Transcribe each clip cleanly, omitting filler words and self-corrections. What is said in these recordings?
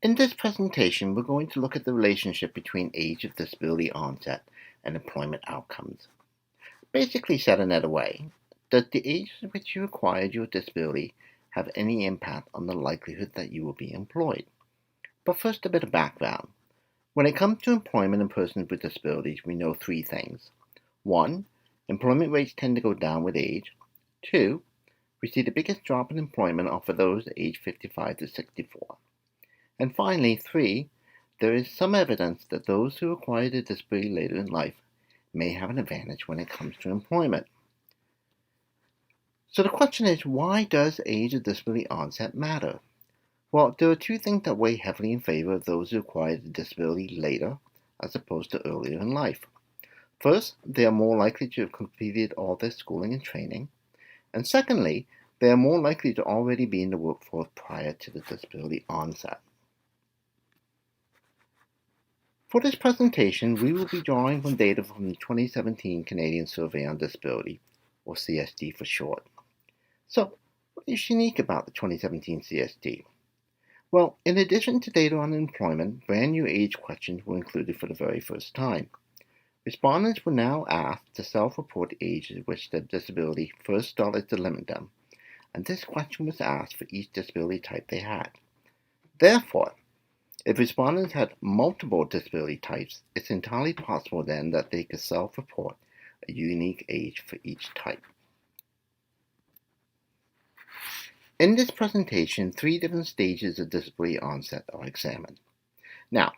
In this presentation, we're going to look at the relationship between age of disability onset and employment outcomes. Basically said another way, does the age at which you acquired your disability have any impact on the likelihood that you will be employed? But first, a bit of background. When it comes to employment in persons with disabilities, we know three things. 1. Employment rates tend to go down with age. 2. We see the biggest drop in employment are for those aged 55 to 64. And finally, 3, there is some evidence that those who acquire the disability later in life may have an advantage when it comes to employment. So the question is, why does age of disability onset matter? Well, there are two things that weigh heavily in favor of those who acquire the disability later as opposed to earlier in life. First, they are more likely to have completed all their schooling and training. And secondly, they are more likely to already be in the workforce prior to the disability onset. For this presentation, we will be drawing from data from the 2017 Canadian Survey on Disability, or CSD for short. So, what is unique about the 2017 CSD? Well, in addition to data on employment, brand new age questions were included for the very first time. Respondents were now asked to self-report the age at which their disability first started to limit them, and this question was asked for each disability type they had. Therefore, if respondents had multiple disability types, it's entirely possible then that they could self-report a unique age for each type. In this presentation, 3 different stages of disability onset are examined. Now,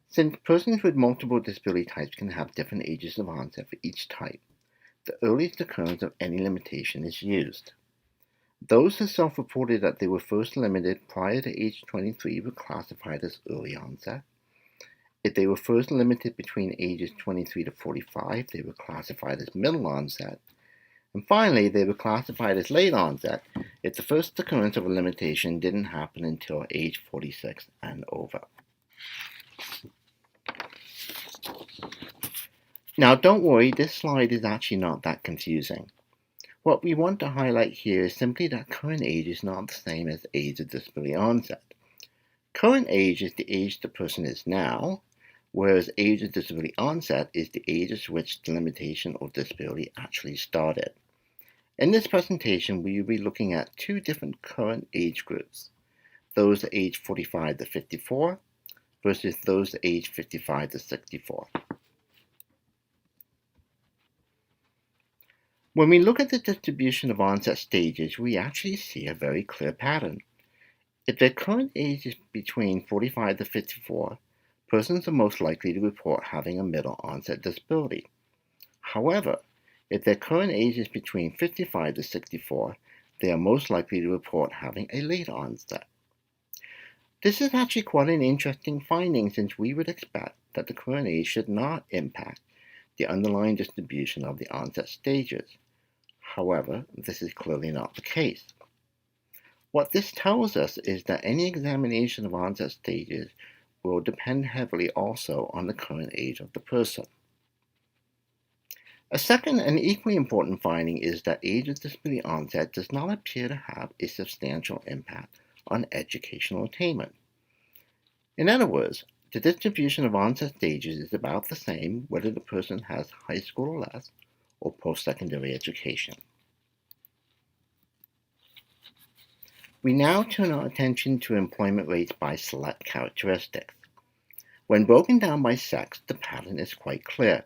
since persons with multiple disability types can have different ages of onset for each type, the earliest occurrence of any limitation is used. Those who self-reported that they were first limited prior to age 23 were classified as early onset. If they were first limited between ages 23 to 45, they were classified as middle onset. And finally, they were classified as late onset if the first occurrence of a limitation didn't happen until age 46 and over. Now, don't worry, this slide is actually not that confusing. What we want to highlight here is simply that current age is not the same as age of disability onset. Current age is the age the person is now, whereas age of disability onset is the age at which the limitation or disability actually started. In this presentation, we will be looking at 2 different current age groups, those aged 45 to 54 versus those aged 55 to 64. When we look at the distribution of onset stages, we actually see a very clear pattern. If their current age is between 45 to 54, persons are most likely to report having a middle onset disability. However, if their current age is between 55 to 64, they are most likely to report having a late onset. This is actually quite an interesting finding, since we would expect that the current age should not impact the underlying distribution of the onset stages. However, this is clearly not the case. What this tells us is that any examination of onset stages will depend heavily also on the current age of the person. A second and equally important finding is that age of disability onset does not appear to have a substantial impact on educational attainment. In other words, the distribution of onset stages is about the same whether the person has high school or less, or post-secondary education. We now turn our attention to employment rates by select characteristics. When broken down by sex, the pattern is quite clear.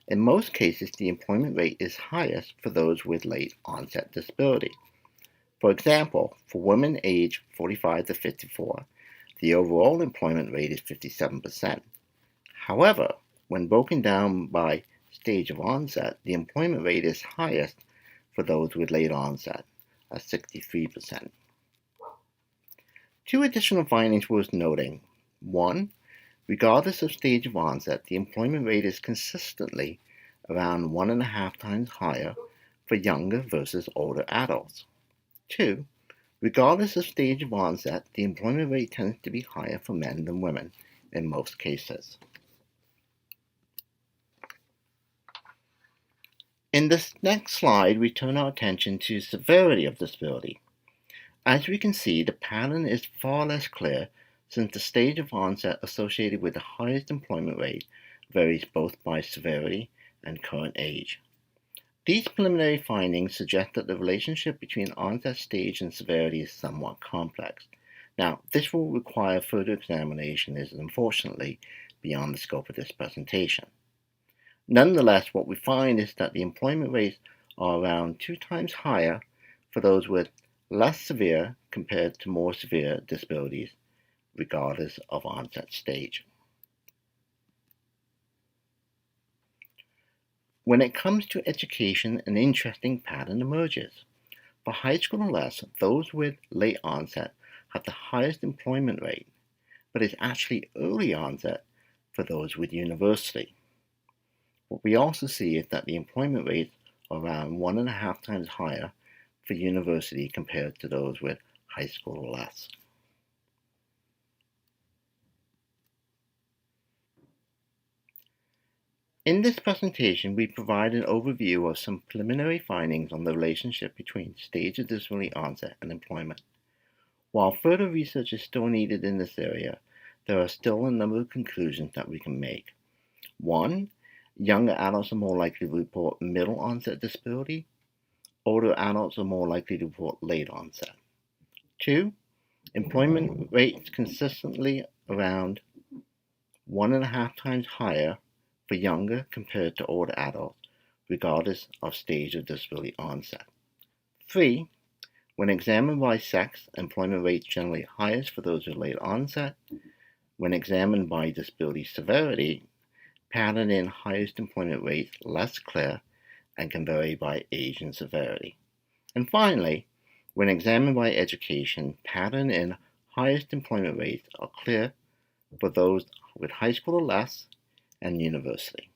In most cases, the employment rate is highest for those with late onset disability. For example, for women aged 45 to 54, the overall employment rate is 57%. However, when broken down by stage of onset, the employment rate is highest for those with late onset, at 63%. 2 additional findings worth noting. 1, regardless of stage of onset, the employment rate is consistently around 1.5 times higher for younger versus older adults. 2, regardless of stage of onset, the employment rate tends to be higher for men than women in most cases. In this next slide, we turn our attention to severity of disability. As we can see, the pattern is far less clear since the stage of onset associated with the highest employment rate varies both by severity and current age. These preliminary findings suggest that the relationship between onset stage and severity is somewhat complex. Now, this will require further examination and is unfortunately beyond the scope of this presentation. Nonetheless, what we find is that the employment rates are around 2 times higher for those with less severe compared to more severe disabilities, regardless of onset stage. When it comes to education, an interesting pattern emerges. For high school or less, those with late onset have the highest employment rate, but it's actually early onset for those with university. What we also see is that the employment rates are around 1.5 times higher for university compared to those with high school or less. In this presentation, we provide an overview of some preliminary findings on the relationship between stage of disability onset and employment. While further research is still needed in this area, there are still a number of conclusions that we can make. 1. Younger adults are more likely to report middle onset disability. Older adults are more likely to report late onset. 2. Employment rates consistently around 1.5 times higher for younger compared to older adults, regardless of stage of disability onset. 3. When examined by sex, employment rates generally highest for those with late onset. When examined by disability severity, pattern in highest employment rates less clear and can vary by age and severity. And finally, when examined by education, pattern in highest employment rates are clear for those with high school or less and university.